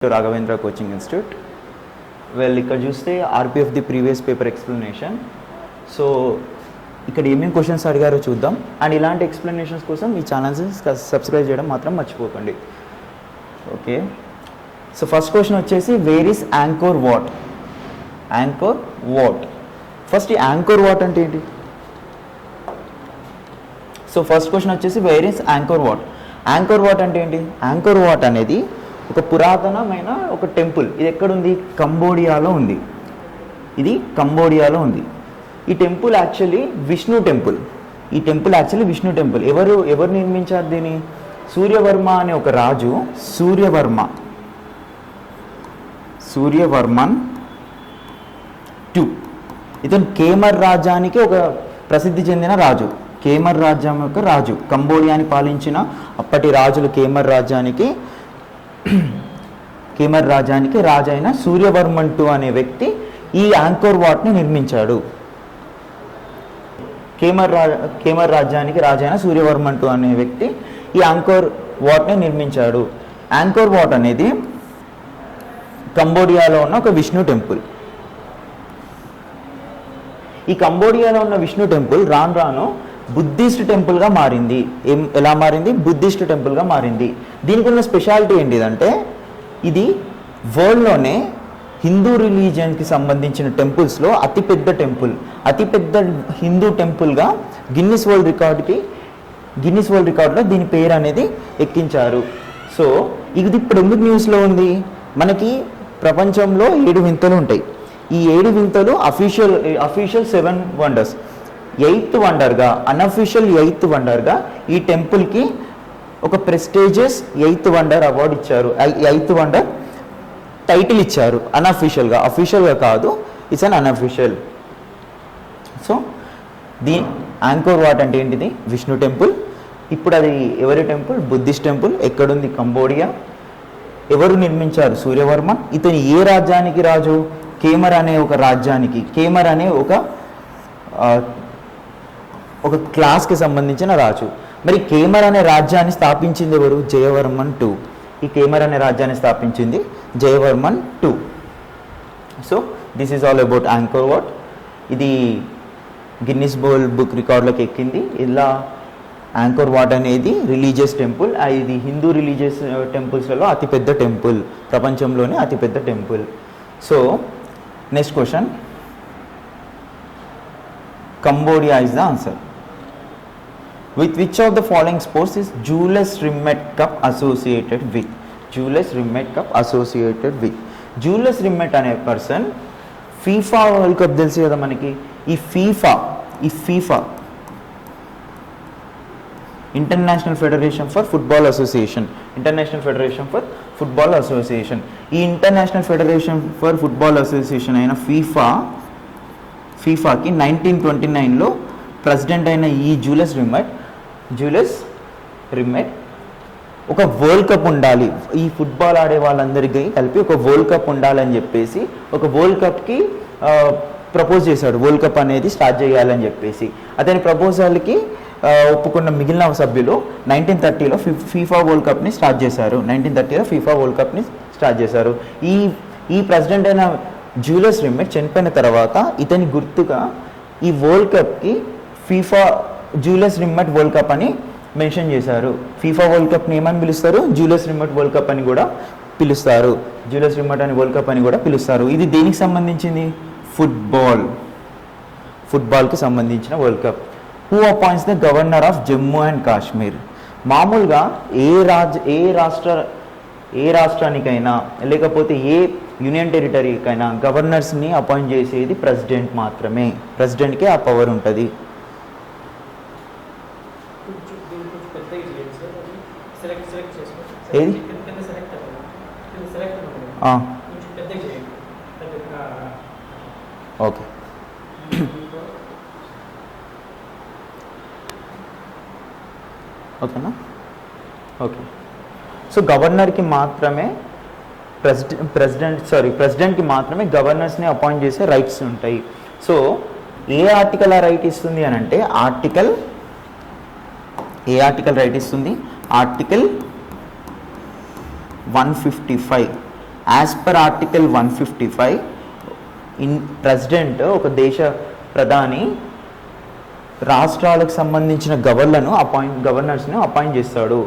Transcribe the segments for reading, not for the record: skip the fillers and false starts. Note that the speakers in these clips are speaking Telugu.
to Raghavendra Coaching Institute. Well, ఇక్కడ చూస్తే RPF the previous paper explanation. So ఇక్కడ ఏమేమి క్వశ్చన్స్ అడిగారో చూద్దాం. అండ్ ఇలాంటి ఎక్స్ప్లెనేషన్స్ కోసం మీ ఛానల్స్ని సబ్స్క్రైబ్ చేయడం మాత్రం మర్చిపోకండి. ఓకే, సో ఫస్ట్ క్వశ్చన్ వచ్చేసి where is Angkor Wat? Angkor Wat. First ఈ యాంకోర్ వాట్ అంటే ఏంటి? సో ఫస్ట్ క్వశ్చన్ వచ్చేసి where is Angkor Wat. Angkor Wat అంటే ఏంటి? యాంకోర్ వాట్ అనేది ఒక పురాతనమైన ఒక టెంపుల్. ఇది ఎక్కడుంది? కంబోడియాలో ఉంది. ఇది కంబోడియాలో ఉంది. ఈ టెంపుల్ యాక్చువల్లీ విష్ణు టెంపుల్. ఈ టెంపుల్ యాక్చువల్లీ విష్ణు టెంపుల్. ఎవరు నిర్మించారు దీన్ని? సూర్యవర్మ అనే ఒక రాజు, సూర్యవర్మన్ II. ఇతను కేమర్ రాజ్యానికి ఒక ప్రసిద్ధి చెందిన రాజు. కేమర్ రాజ్యం యొక్క రాజు, కంబోడియాని పాలించిన అప్పటి రాజులు కేమర్ రాజ్యానికి రాజు అయిన సూర్యవర్మన్ II అనే వ్యక్తి ఈ యాంకోర్ వాట్ని నిర్మించాడు. కేమర్ రాజ్యానికి రాజు అయిన సూర్యవర్మన్ II అనే వ్యక్తి ఈ యాంకోర్ వాట్ని నిర్మించాడు. యాంకోర్ వాట్ అనేది కంబోడియాలో ఉన్న ఒక విష్ణు టెంపుల్. ఈ కంబోడియాలో ఉన్న విష్ణు టెంపుల్ రాను రాను బుద్ధిస్ట్ టెంపుల్గా మారింది. ఎలా మారింది? బుద్ధిస్ట్ టెంపుల్గా మారింది. దీనికి ఉన్న స్పెషాలిటీ ఏంటిదంటే ఇది వరల్డ్లోనే హిందూ రిలీజియన్కి సంబంధించిన టెంపుల్స్లో అతిపెద్ద హిందూ టెంపుల్గా గిన్నిస్ వరల్డ్ రికార్డులో దీని పేరు అనేది ఎక్కించారు. సో ఇది ఇప్పుడు ఎందుకు న్యూస్లో ఉంది? మనకి ప్రపంచంలో 7 వింతలు ఉంటాయి. ఈ 7 వింతలు అఫీషియల్ 7 వండర్స్. 8th వండర్గా, అన్అఫీషియల్ 8th వండర్గా ఈ టెంపుల్కి ఒక ప్రెస్టీజియస్ 8th వండర్ అవార్డు ఇచ్చారు. 8th వండర్ టైటిల్ ఇచ్చారు అన్అఫీషియల్గా. అఫీషియల్గా కాదు, it's un unofficial. So Angkor Wat అంటే ఏంటిది? విష్ణు టెంపుల్. ఇప్పుడు అది ఎవరి టెంపుల్? Buddhist temple. ఎక్కడుంది? కంబోడియా. ఎవరు నిర్మించారు? సూర్యవర్మన్. ఇతను ఏ రాజ్యానికి రాజు? కేమర్ అనే ఒక రాజ్యానికి. కేమర్ అనే ఒక క్లాస్కి సంబంధించిన రాజు. మరి కేమర్ అనే రాజ్యాన్ని స్థాపించింది ఎవరు? జయవర్మన్ II. ఈ కేమర్ అనే రాజ్యాన్ని స్థాపించింది Jayavarman II. So this is all about Angkor Wat. ఇది గిన్నిస్ వరల్డ్ బుక్ రికార్డులోకి ఎక్కింది. ఇలా యాంకోర్ వాట్ అనేది రిలీజియస్ టెంపుల్. ఇది హిందూ రిలీజియస్ టెంపుల్స్లలో అతిపెద్ద టెంపుల్, ప్రపంచంలోనే అతిపెద్ద temple. So next question, Cambodia is the answer. With which of the following sports is Julius Rimet Cup associated with? Julius Rimet Cup associated with. Julius Rimet అనే పర్సన్ ఫీఫా వరల్డ్ కప్ తెలుసు కదా మనకి. ఈ FIFA International Federation for Football Association. ఈ International Federation for Football Association అయిన ఫీఫాకి 1929లో ప్రెసిడెంట్ అయిన ఈ జూలియస్ రిమెట్ ఒక వరల్డ్ కప్ ఉండాలి, ఈ ఫుట్బాల్ ఆడే వాళ్ళందరికీ కలిపి ఒక వరల్డ్ కప్ ఉండాలని చెప్పేసి ఒక వరల్డ్ కప్కి ప్రపోజ్ చేశాడు. వరల్డ్ కప్ అనేది స్టార్ట్ చేయాలని చెప్పేసి అతని ప్రపోజల్కి ఒప్పుకున్న మిగిలిన సభ్యులు 1930లో ఫీఫా వరల్డ్ కప్ని స్టార్ట్ చేశారు. ఈ ప్రెసిడెంట్ అయిన జూలియస్ రిమెట్ చనిపోయిన తర్వాత ఇతని గుర్తుగా ఈ వరల్డ్ కప్కి FIFA Julius Rimet World cup అని మెన్షన్ చేశారు. ఫీఫా వరల్డ్ కప్ని ఏమని పిలుస్తారు? జూలియస్ రిమెట్ వరల్డ్ కప్ అని కూడా పిలుస్తారు. ఇది దేనికి సంబంధించింది? ఫుట్బాల్కి సంబంధించిన world cup. Who appoints the governor of Jammu and Kashmir? మామూలుగా ఏ రాష్ట్రానికైనా లేకపోతే ఏ యూనియన్ టెరిటరీకైనా గవర్నర్స్ని అపాయింట్ చేసేది ప్రెసిడెంట్ మాత్రమే. ప్రెసిడెంట్కే ఆ పవర్ ఉంటుంది. ఏది? ఓకే, ఓకేనా? ఓకే, సో గవర్నర్కి మాత్రమే ప్రెసిడెంట్కి మాత్రమే గవర్నర్స్ని అపాయింట్ చేసే రైట్స్ ఉంటాయి. సో ఏ ఆర్టికల్ ఆ రైట్ ఇస్తుంది అని అంటే article 155 as per article 155 president ఒక దేశ ప్రధాని రాష్ట్రాలకు సంబంధించిన గవర్నర్స్ని అపాయింట్ చేస్తాడు.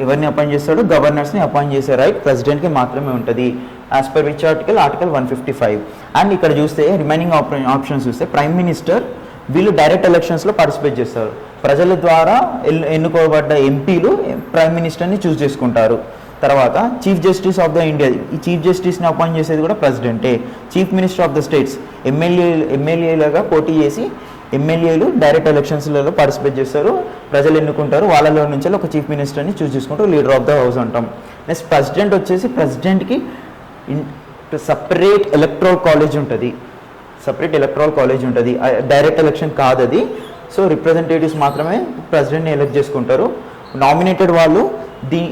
ఎవరిని అపాయింట్ చేస్తాడు? గవర్నర్స్ని అపాయింట్ చేసే రైట్ ప్రెసిడెంట్కి మాత్రమే ఉంటుంది. As per which article 155. And ఇక్కడ చూస్తే రిమైనింగ్ ఆప్షన్స్ చూస్తే ప్రైమ్ మినిస్టర్ వీళ్ళు డైరెక్ట్ ఎలక్షన్స్లో పార్టిసిపేట్ చేస్తారు. ప్రజల ద్వారా ఎన్నుకోబడ్డ ఎంపీలు ప్రైమ్ మినిస్టర్ని చూస్ చేసుకుంటారు. తర్వాత chief justice of the India, ఈ చీఫ్ జస్టిస్ని అపాయింట్ చేసేది కూడా ప్రెసిడెంటే. Chief minister of the states ఎమ్మెల్యేలుగా పోటీ చేసి ఎమ్మెల్యేలు డైరెక్ట్ ఎలక్షన్స్లలో పార్టిసిపేట్ చేస్తారు, ప్రజలు ఎన్నుకుంటారు, వాళ్ళలో నుంచి ఒక చీఫ్ మినిస్టర్ని చూస్ చేసుకుంటారు, లీడర్ ఆఫ్ ద హౌస్ అంటాం. నెక్స్ట్ ప్రెసిడెంట్ వచ్చేసి ప్రెసిడెంట్కి సపరేట్ ఎలక్ట్రల్ కాలేజ్ ఉంటుంది, డైరెక్ట్ ఎలక్షన్ కాదు అది. సో రిప్రజెంటేటివ్స్ మాత్రమే ప్రెసిడెంట్ని ఎలక్ట్ చేసుకుంటారు. నామినేటెడ్ వాళ్ళు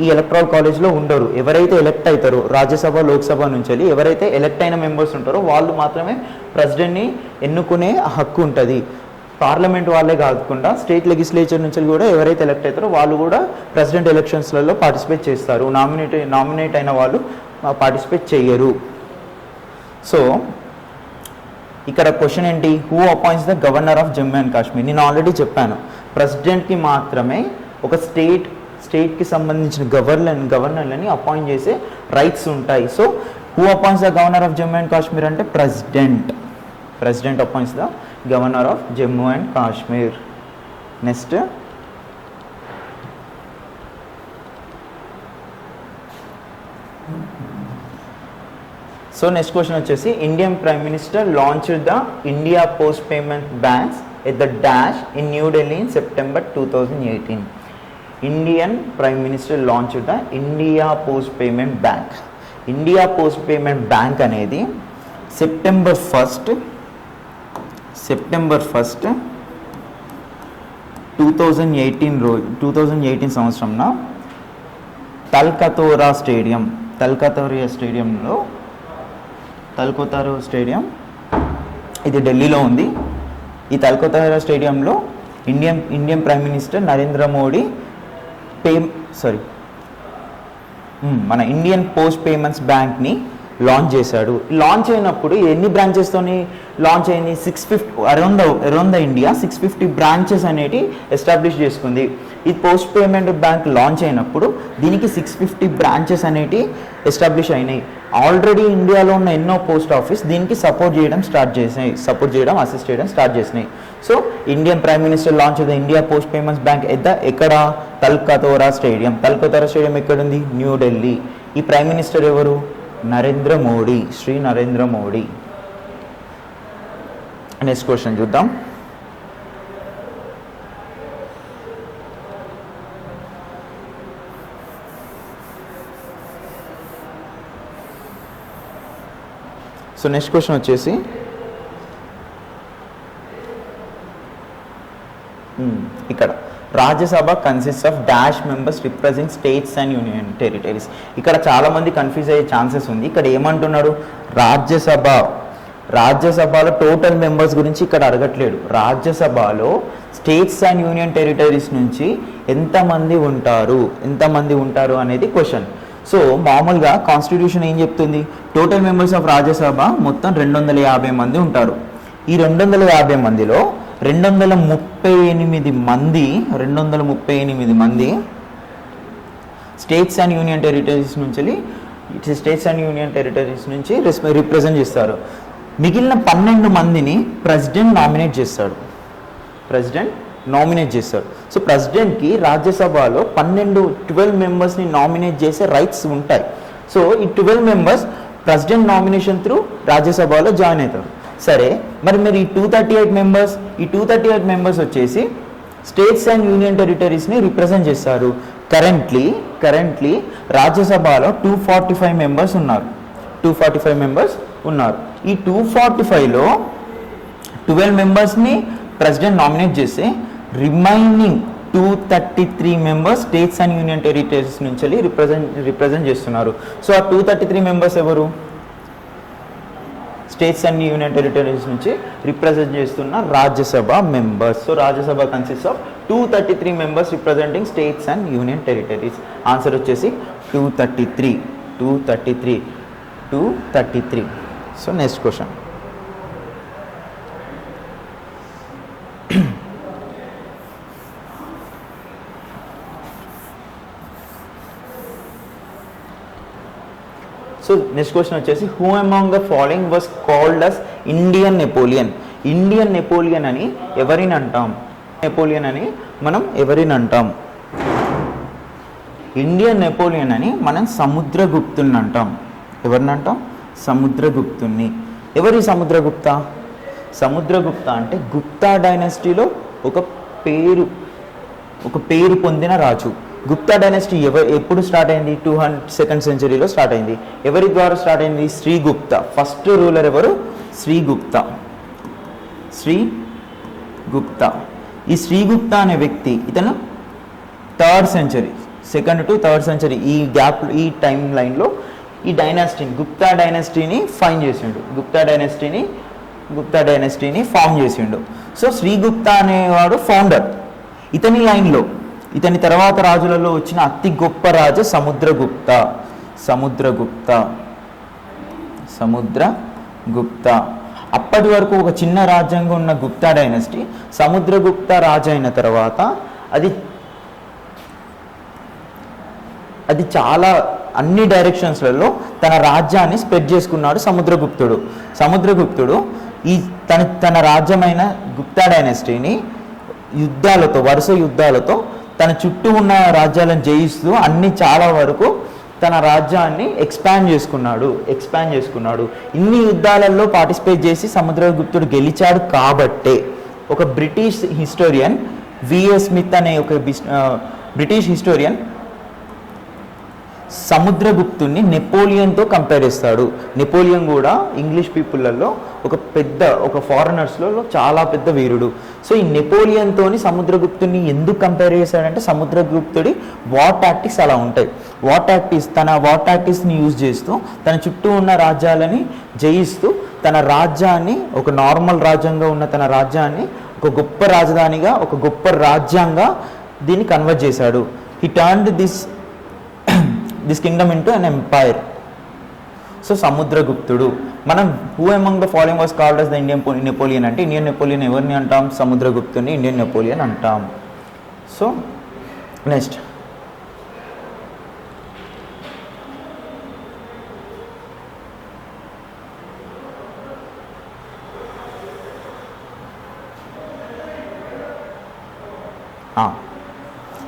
ఈ ఎలక్ట్రల్ కాలేజ్లో ఉండరు. ఎవరైతే ఎలక్ట్ అవుతారో రాజ్యసభ లోక్సభ నుంచి ఎవరైతే ఎలక్ట్ అయిన మెంబర్స్ ఉంటారో వాళ్ళు మాత్రమే ప్రెసిడెంట్ని ఎన్నుకునే హక్కు ఉంటుంది. పార్లమెంట్ వాళ్ళే కాకుండా స్టేట్ లెజిస్లేచర్ నుంచి కూడా ఎవరైతే ఎలక్ట్ అవుతారో వాళ్ళు కూడా ప్రెసిడెంట్ ఎలక్షన్స్లలో పార్టిసిపేట్ చేస్తారు. నామినేట్ అయిన వాళ్ళు పార్టిసిపేట్ చేయరు. సో ఇక్కడ క్వశ్చన్ ఏంటి? Who appoints the governor of Jammu and Kashmir? నేను ఆల్రెడీ చెప్పాను, ప్రెసిడెంట్కి మాత్రమే ఒక స్టేట్కి సంబంధించిన గవర్నర్లని అపాయింట్ చేసే రైట్స్ ఉంటాయి. So who appoints the governor of Jammu and Kashmir అంటే president appoints the governor of Jammu and Kashmir. Next so next question వచ్చేసి Indian prime minister launched the India post payment banks at the dash in new Delhi in September 2018. Indian prime minister launched the India post payment bank. India post payment bank అనేది సెప్టెంబర్ ఫస్ట్ 2018 సంవత్సరంన తల్కతోరా స్టేడియం ఇది ఢిల్లీలో ఉంది. ఈ తల్కతోరా స్టేడియంలో Indian prime minister Narendra Modi మన ఇండియన్ పోస్ట్ పేమెంట్స్ బ్యాంక్ని లాంచ్ చేశాడు. లాంచ్ అయినప్పుడు ఎన్ని బ్రాంచెస్తోని లాంచ్ అయింది? 650 అరౌండ్ ద ఇండియా 650 బ్రాంచెస్ అనేటి ఎస్టాబ్లిష్ చేసుకుంది. ఈ పోస్ట్ పేమెంట్ బ్యాంక్ లాంచ్ అయినప్పుడు దీనికి 650 బ్రాంచెస్ అనేటి ఎస్టాబ్లిష్ అయినాయి. ఆల్రెడీ ఇండియాలో ఉన్న ఎన్నో పోస్ట్ ఆఫీస్ దీనికి సపోర్ట్ చేయడం అసిస్ట్ చేయడం స్టార్ట్ చేసినాయి. So Indian prime minister launch the India post payments bank ఎక్కడ? తల్కతోరా స్టేడియం ఎక్కడుంది? న్యూ ఢిల్లీ. ఈ ప్రైమ్ మినిస్టర్ ఎవరు? శ్రీ నరేంద్ర మోడీ. నెక్స్ట్ క్వశ్చన్ చూద్దాం. సో నెక్స్ట్ క్వశ్చన్ వచ్చేసి ఇక్కడ Rajya Sabha consist of dash members represent states and union territories. ఇక్కడ చాలా మంది కన్ఫ్యూజ్ అయ్యే ఛాన్సెస్ ఉంది. ఇక్కడ ఏమంటున్నాడు? రాజ్యసభలో టోటల్ మెంబర్స్ గురించి ఇక్కడ అడగట్లేడు. రాజ్యసభలో స్టేట్స్ అండ్ యూనియన్ టెరిటరీస్ నుంచి ఎంతమంది ఉంటారు అనేది క్వశ్చన్. సో మామూలుగా కాన్స్టిట్యూషన్ ఏం చెప్తుంది? టోటల్ మెంబర్స్ ఆఫ్ రాజ్యసభ మొత్తం 250 మంది ఉంటారు. ఈ 250 మందిలో 238 మంది స్టేట్స్ అండ్ యూనియన్ టెరిటరీస్ నుంచి రిప్రజెంట్ చేస్తారు. మిగిలిన 12 మందిని ప్రెసిడెంట్ నామినేట్ చేస్తాడు. సో ప్రెసిడెంట్కి రాజ్యసభలో 12 మెంబర్స్ని నామినేట్ చేసే రైట్స్ ఉంటాయి. సో ఈ 12 మెంబర్స్ ప్రెసిడెంట్ నామినేషన్ త్రూ రాజ్యసభలో జాయిన్ అవుతారు. సరే, మరి ఈ 238 మెంబర్స్ వచ్చేసి స్టేట్స్ అండ్ యూనియన్ టెరిటరీస్ని రిప్రజెంట్ చేస్తారు. కరెంట్లీ రాజ్యసభలో 245 మెంబర్స్ ఉన్నారు. ఈ 245లో 12 మెంబర్స్ని ప్రెసిడెంట్ నామినేట్ చేస్తే remaining 233 members states and union territories నుంచి రిప్రజెంట్ చేస్తున్నారు. సో ఆ 233 మెంబర్స్ ఎవరు? స్టేట్స్ అండ్ యూనియన్ టెరిటరీస్ నుంచి రిప్రజెంట్ చేస్తున్న Rajya Sabha members. So Rajya Sabha consist of 233 members representing states and union territories. Answer వచ్చేసి 233. to 33. So next question. So next question వచ్చేసి who among the following was called as Indian Napoleon. Indian Napoleon అని ఎవరిని అంటాం? నెపోలియన్ అని మనం ఎవరిని అంటాం? ఇండియన్ నెపోలియన్ అని మనం సముద్రగుప్తుని అంటాం. ఎవరిని అంటాం? సముద్రగుప్తుని. ఎవరి సముద్రగుప్త? సముద్రగుప్త అంటే గుప్తా డైనస్టీలో ఒక పేరు పొందిన రాజు. గుప్తా డైనస్టీ ఎప్పుడు స్టార్ట్ అయింది? 202nd centuryలో స్టార్ట్ అయింది. ఎవరి ద్వారా స్టార్ట్ అయింది? శ్రీగుప్త. ఫస్ట్ రూలర్ ఎవరు? శ్రీగుప్త. ఈ శ్రీగుప్త అనే వ్యక్తి ఇతను 3rd century, 2nd to 3rd century ఈ గ్యాప్, ఈ టైం లైన్లో ఈ డైనాసిటీని, గుప్తా డైనాసిటీని ఫైన్ చేసిండు. గుప్తా డైనాసిటీని ఫామ్ చేసిండు. సో శ్రీగుప్త అనేవాడు ఫౌండర్. ఇతని లైన్లో, ఇతని తర్వాత రాజులలో వచ్చిన అతి గొప్ప రాజు సముద్రగుప్త. అప్పటి వరకు ఒక చిన్న రాజ్యంగా ఉన్న గుప్తా డైనస్టీ సముద్రగుప్త రాజు అయిన తర్వాత అది చాలా అన్ని డైరెక్షన్స్లలో తన రాజ్యాన్ని స్ప్రెడ్ చేసుకున్నాడు సముద్రగుప్తుడు తన రాజ్యమైన గుప్తా డైనస్టీని వరుస యుద్ధాలతో తన చుట్టూ ఉన్న రాజ్యాలను జయిస్తూ చాలా వరకు తన రాజ్యాన్ని ఎక్స్పాండ్ చేసుకున్నాడు. ఇన్ని యుద్ధాలలో పార్టిసిపేట్ చేసి సముద్రగుప్తుడు గెలిచాడు కాబట్టే ఒక బ్రిటిష్ హిస్టోరియన్ విఎస్ స్మిత్ అనే ఒక బ్రిటిష్ హిస్టోరియన్ సముద్రగుప్తుని నెపోలియన్తో కంపేర్ చేస్తాడు. నెపోలియన్ కూడా ఇంగ్లీష్ పీపుల్లలో ఒక ఫారినర్స్లో చాలా పెద్ద వీరుడు. సో ఈ నెపోలియన్తోని సముద్రగుప్తుని ఎందుకు కంపేర్ చేశాడంటే సముద్రగుప్తుడి వార్ టాక్టిక్స్ అలా ఉంటాయి. వార్ టాక్టిక్స్ని యూజ్ చేస్తూ తన చుట్టూ ఉన్న రాజ్యాలని జయిస్తూ తన రాజ్యాన్ని, ఒక నార్మల్ రాజ్యంగా ఉన్న తన రాజ్యాన్ని ఒక గొప్ప రాజధానిగా, ఒక గొప్ప రాజ్యంగా దీన్ని కన్వర్ట్ చేశాడు. He turned this kingdom into an empire. So సముద్రగుప్తుడు. మనం who among the following was called as the Indian Napoleon అంటే ఇండియన్ నెపోలియన్ ఎవరిని అంటాం? సముద్రగుప్తుని ఇండియన్ నెపోలియన్ అంటాం. సో నెక్స్ట్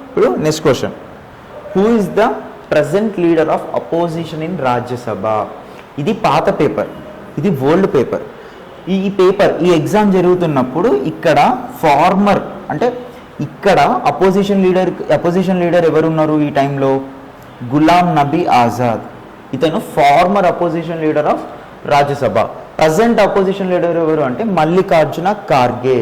ఇప్పుడు next question, who is the present leader of opposition in Rajya Sabha? ఇది పాత పేపర్, ఇది ఓల్డ్ పేపర్. ఈ ఎగ్జామ్ జరుగుతున్నప్పుడు ఇక్కడ ఫార్మర్ అంటే ఇక్కడ అపోజిషన్ లీడర్ ఎవరున్నారు ఈ టైంలో? గులాం నబీ ఆజాద్. ఇతను former opposition leader of Rajya Sabha. Present opposition leader ఎవరు అంటే మల్లికార్జున ఖార్గే.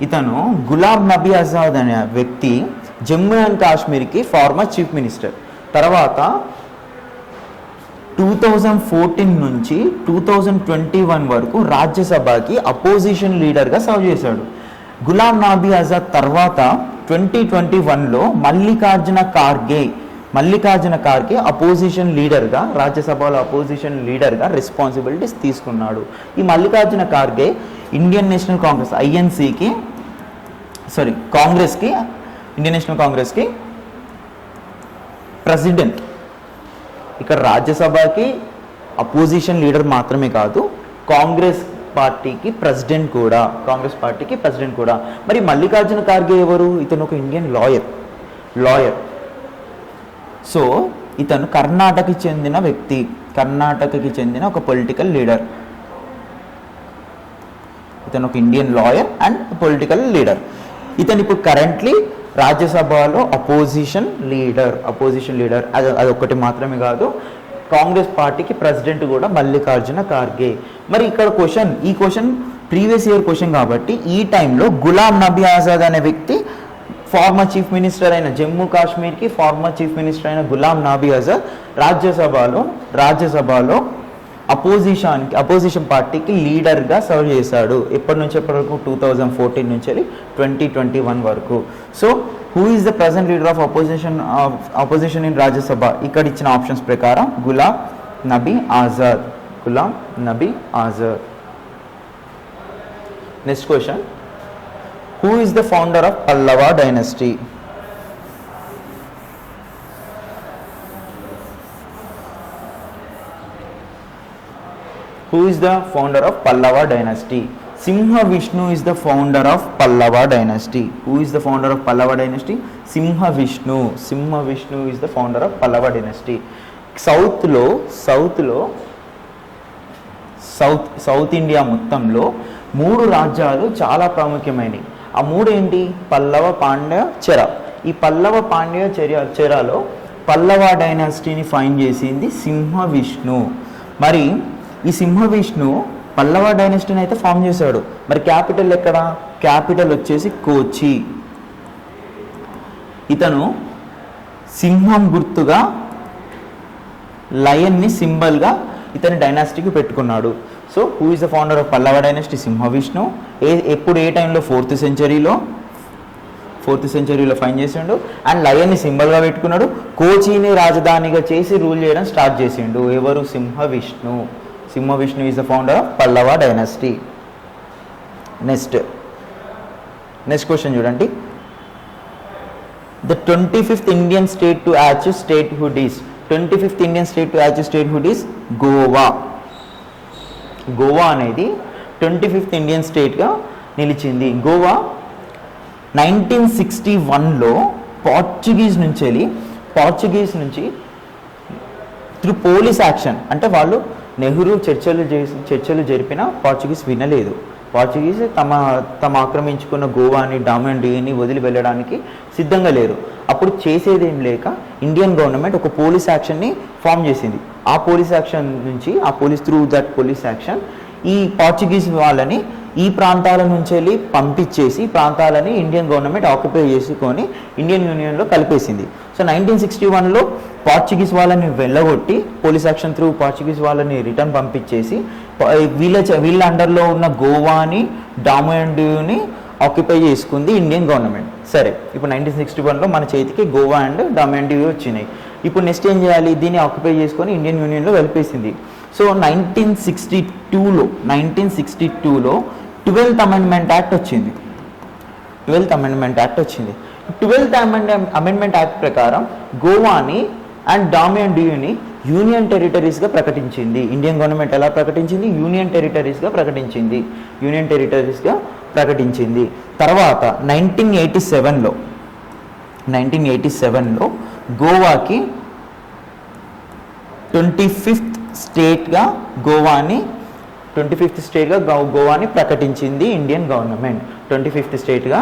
ఇతను గులాం నబీ ఆజాద్ అనే వ్యక్తి జమ్మూ అండ్ కాశ్మీర్కి ఫార్మర్ చీఫ్ మినిస్టర్. తర్వాత 2014 నుంచి 2021 వరకు రాజ్యసభకి అపోజిషన్ లీడర్గా సర్వ్ చేశాడు. గులాం నబీ ఆజాద్ తర్వాత 2021లో మల్లికార్జున ఖార్గే అపోజిషన్ లీడర్గా, రాజ్యసభలో అపోజిషన్ లీడర్గా రెస్పాన్సిబిలిటీస్ తీసుకున్నాడు. ఈ Mallikarjuna Kharge Indian national Congress Indian national కాంగ్రెస్కి ప్రెసిడెంట్. ఇక్కడ రాజ్యసభకి అపోజిషన్ లీడర్ మాత్రమే కాదు, కాంగ్రెస్ పార్టీకి ప్రెసిడెంట్ కూడా. మరి మల్లికార్జున ఖార్గే ఎవరు? ఇతను ఒక ఇండియన్ లాయర్. సో ఇతను కర్ణాటకకి చెందిన వ్యక్తి, ఒక పొలిటికల్ లీడర్. ఇతను ఒక Indian lawyer and political leader. ఇతను ఇప్పుడు కరెంట్లీ రాజ్యసభలో అపోజిషన్ లీడర్. అది ఒక్కటి మాత్రమే కాదు, కాంగ్రెస్ పార్టీకి ప్రెసిడెంట్ కూడా మల్లికార్జున ఖార్గే. మరి ఇక్కడ ఈ క్వశ్చన్ ప్రీవియస్ ఇయర్ క్వశ్చన్ కాబట్టి ఈ టైంలో గులాం నబీ ఆజాద్ అనే వ్యక్తి ఫార్మర్ చీఫ్ మినిస్టర్ అయిన జమ్మూ కాశ్మీర్కి ఫార్మర్ చీఫ్ మినిస్టర్ అయిన గులాం నబీ ఆజాద్ రాజ్యసభలో అపోజిషన్ పార్టీకి లీడర్గా సర్వ్ చేశాడు. ఎప్పటి నుంచి ఎప్పటి వరకు? 2014 నుంచి 2021 వరకు. So who is the present leader of opposition in Rajya Sabha? ఇక్కడ ఇచ్చిన ఆప్షన్స్ ప్రకారం Ghulam Nabi Azad. Ghulam Nabi Azad. Next question, who is the founder of Pallava dynasty? Who is the founder of Pallava dynasty? Simha Vishnu is the founder of Pallava dynasty. Who is the founder of Pallava dynasty? Simha Vishnu. Simha Vishnu is the founder of Pallava dynasty. South India మొత్తంలో 3 రాజ్యాలు చాలా ప్రాముఖ్యమైనవి. ఆ 3 ఏంటి? పల్లవ, పాండ్య, చెర. ఈ పల్లవ, పాండ్య, చెరలో పల్లవ డైనాసిటీని ఫైండ్ చేసింది సింహ విష్ణు. మరి ఈ సింహ విష్ణు పల్లవ డైనాసిటీని అయితే ఫామ్ చేశాడు. మరి క్యాపిటల్ ఎక్కడ? క్యాపిటల్ వచ్చేసి కోచి. ఇతను సింహం గుర్తుగా లయన్ని సింబల్గా ఇతని డైనాసిటీకి పెట్టుకున్నాడు. So who is the founder of Pallava dynasty? Simha Vishnu. ఎప్పుడు ఏ టైంలో? 4th సెంచరీలో ఫైన్ చేసిండు. అండ్ లయన్ని సింబల్గా పెట్టుకున్నాడు. కోచిని రాజధానిగా చేసి రూల్ చేయడం స్టార్ట్ చేసిండు. ఎవరు? సింహ Vishnu. Simha Vishnu is the founder of Pallava dynasty. Next question చూడండి. The 25th Indian state to achieve statehood is? 25th Indian state to achieve statehood is Goa. Goa అనేది 25th ఇండియన్ స్టేట్గా నిలిచింది. గోవా 1961లో పోర్చుగీస్ నుంచి త్రూ పోలీస్ యాక్షన్, అంటే వాళ్ళు నెహ్రూ చర్చలు జరిపిన పోర్చుగీస్ వినలేదు. పోర్చుగీస్ తమ ఆక్రమించుకున్న గోవాని, డామన్ డీని వదిలి వెళ్ళడానికి సిద్ధంగా లేరు. అప్పుడు చేసేదేం లేక ఇండియన్ గవర్నమెంట్ ఒక పోలీస్ యాక్షన్ని ఫామ్ చేసింది. ఆ పోలీస్ యాక్షన్ నుంచి త్రూ దట్ పోలీస్ యాక్షన్ ఈ పోర్చుగీస్ వాళ్ళని ఈ ప్రాంతాల నుంచి వెళ్ళి పంపించేసి ప్రాంతాలని ఇండియన్ గవర్నమెంట్ ఆక్యుపై చేసుకొని ఇండియన్ యూనియన్లో కలిపేసింది. సో 1961లో పోర్చుగీస్ వాళ్ళని వెళ్ళగొట్టి పోలీస్ యాక్షన్ త్రూ పోర్చుగీస్ వాళ్ళని రిటర్న్ పంపించేసి వీళ్ళ అండర్లో ఉన్న గోవాని, డామన్ డ్యూని ఆక్యుపై చేసుకుంది ఇండియన్ గవర్నమెంట్. సరే, ఇప్పుడు 1961లో మన చేతికి గోవా అండ్ డామన్ డ్యూ వచ్చినాయి. ఇప్పుడు నెక్స్ట్ ఏం చేయాలి? దీన్ని ఆక్యుపై చేసుకొని ఇండియన్ యూనియన్లో కలిపేసింది. సో 1962లో 12th అమెండ్మెంట్ యాక్ట్ వచ్చింది. 12th అమెండ్మెంట్ యాక్ట్ ప్రకారం గోవాని అండ్ డామన్ డ్యూని యూనియన్ టెరిటరీస్గా ప్రకటించింది. ఇండియన్ గవర్నమెంట్ ఎలా ప్రకటించింది? యూనియన్ టెరిటరీస్గా ప్రకటించింది. తర్వాత 1987లో గోవాకి 25th స్టేట్గా గోవాని ప్రకటించింది ఇండియన్ గవర్నమెంట్. 25th స్టేట్గా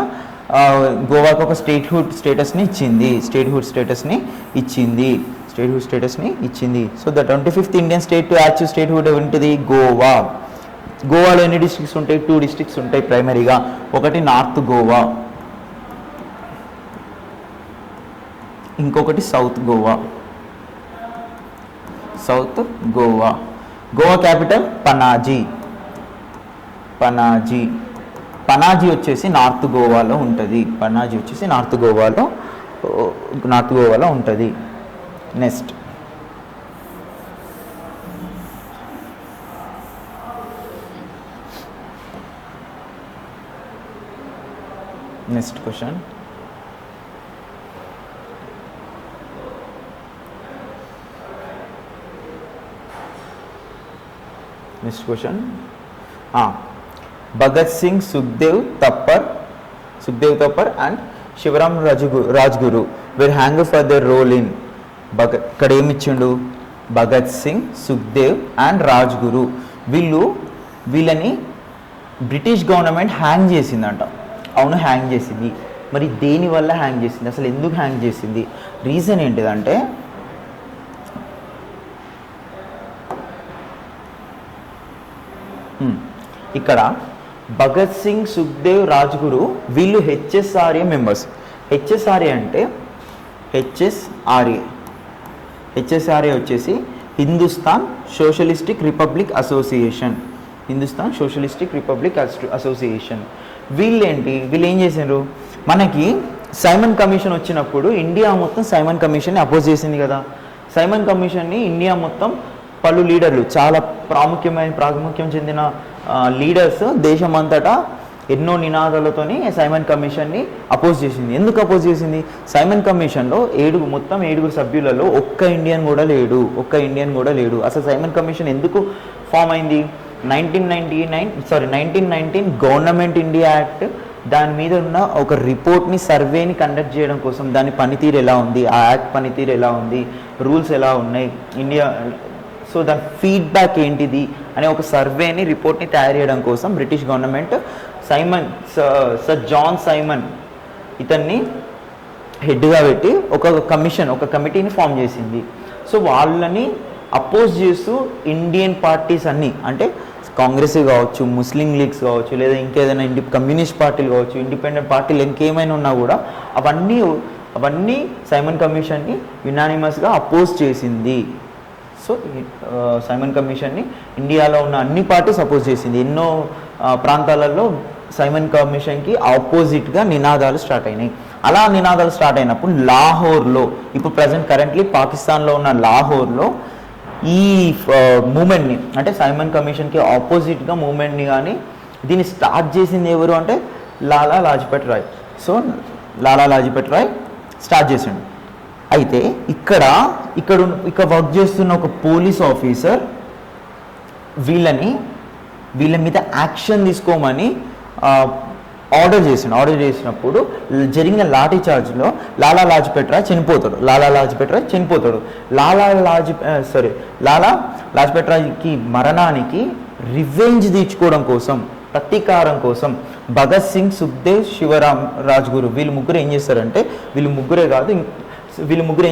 గోవాకు ఒక స్టేట్హుడ్ స్టేటస్ని ఇచ్చింది. So the 25th Indian state to achieve statehood ఏంటిది? గోవాలో ఎన్ని డిస్ట్రిక్ట్స్ ఉంటాయి? 2 డిస్ట్రిక్ట్స్ ఉంటాయి ప్రైమరీగా. ఒకటి నార్త్ గోవా, ఇంకొకటి సౌత్ గోవా. గోవా క్యాపిటల్ పనాజీ వచ్చేసి నార్త్ గోవాలో ఉంటుంది. నార్త్ గోవాలో ఉంటుంది. Next question. Bhagat Singh, Sukhdev Thapar and Shivaram Rajguru were hanged for their role in. ఇక్కడ ఏమిచ్చిండు? భగత్ సింగ్, సుఖ్దేవ్ అండ్ రాజ్గురు వీళ్ళని బ్రిటిష్ గవర్నమెంట్ హ్యాంగ్ చేసిందంట. అవును, హ్యాంగ్ చేసింది. మరి దేనివల్ల హ్యాంగ్ చేసింది? అసలు ఎందుకు హ్యాంగ్ చేసింది? రీజన్ ఏంటిదంటే ఇక్కడ భగత్ సింగ్, సుఖ్దేవ్, రాజ్గురు వీళ్ళు హెచ్ఎస్ఆర్ఏ మెంబర్స్. హెచ్ఎస్ఆర్ఏ వచ్చేసి Hindustan socialistic republic association. Hindustan socialistic republic association. వీళ్ళు ఏం చేశారు, మనకి సైమన్ కమిషన్ వచ్చినప్పుడు ఇండియా మొత్తం సైమన్ కమిషన్ని అపోజ్ చేసింది కదా. సైమన్ కమిషన్ని ఇండియా మొత్తం పలు లీడర్లు, చాలా ప్రాముఖ్యం చెందిన లీడర్స్ దేశమంతటా ఎన్నో నినాదాలతోని సైమన్ కమిషన్ని అపోజ్ చేసింది. ఎందుకు అపోజ్ చేసింది? సైమన్ కమిషన్లో మొత్తం 7 సభ్యులలో ఒక్క ఇండియన్ కూడా లేడు. అసలు సైమన్ కమిషన్ ఎందుకు ఫామ్ అయింది? 1919 గవర్నమెంట్ ఇండియా యాక్ట్ దాని మీద ఉన్న ఒక రిపోర్ట్ని, సర్వేని కండక్ట్ చేయడం కోసం, దాని పనితీరు ఎలా ఉంది, ఆ యాక్ట్ పనితీరు ఎలా ఉంది, రూల్స్ ఎలా ఉన్నాయి ఇండియా, సో దాని ఫీడ్బ్యాక్ ఏంటిది అనే ఒక సర్వేని, రిపోర్ట్ని తయారు చేయడం కోసం British government sir John Simon ఇతన్ని హెడ్గా పెట్టి ఒక కమిటీని ఫామ్ చేసింది. సో వాళ్ళని అపోజ్ చేస్తూ ఇండియన్ పార్టీస్ అన్నీ, అంటే కాంగ్రెస్ కావచ్చు, ముస్లిం లీగ్స్ కావచ్చు, లేదా ఇంకేదైనా కమ్యూనిస్ట్ పార్టీలు కావచ్చు, ఇండిపెండెంట్ పార్టీలు ఇంకేమైనా ఉన్నా కూడా అవన్నీ సైమన్ కమిషన్ని యునానిమస్గా అపోజ్ చేసింది. సో సైమన్ కమిషన్ని ఇండియాలో ఉన్న అన్ని పార్టీస్ అపోజ్ చేసింది. ఎన్నో ప్రాంతాలలో సైమన్ కమిషన్కి ఆపోజిట్గా నినాదాలు స్టార్ట్ అయినాయి. అలా నినాదాలు స్టార్ట్ అయినప్పుడు లాహోర్లో, ఇప్పుడు కరెంట్లీ పాకిస్తాన్లో ఉన్న లాహోర్లో ఈ మూమెంట్ని, అంటే సైమన్ కమిషన్కి ఆపోజిట్గా మూమెంట్ని కానీ దీన్ని స్టార్ట్ చేసింది ఎవరు అంటే లాలా లాజ్పత్ రాయ్. సో లాలా లాజ్పత్ రాయ్ స్టార్ట్ చేసిండు. అయితే ఇక్కడ వర్క్ చేస్తున్న ఒక పోలీస్ ఆఫీసర్ వీళ్ళ మీద యాక్షన్ తీసుకోమని ఆర్డర్ చేసినప్పుడు జరిగిన లాఠీ చార్జ్లో లాలా లాజ్పత్ రాయ్ చనిపోతాడు. లాలా లాజ్పత్ రాయ్కి మరణానికి రివెంజ్ తీర్చుకోవడం కోసం, ప్రతీకారం కోసం భగత్ సింగ్, సుఖ్దేవ్, శివరాం రాజ్గురు వీళ్ళు ముగ్గురు ఏం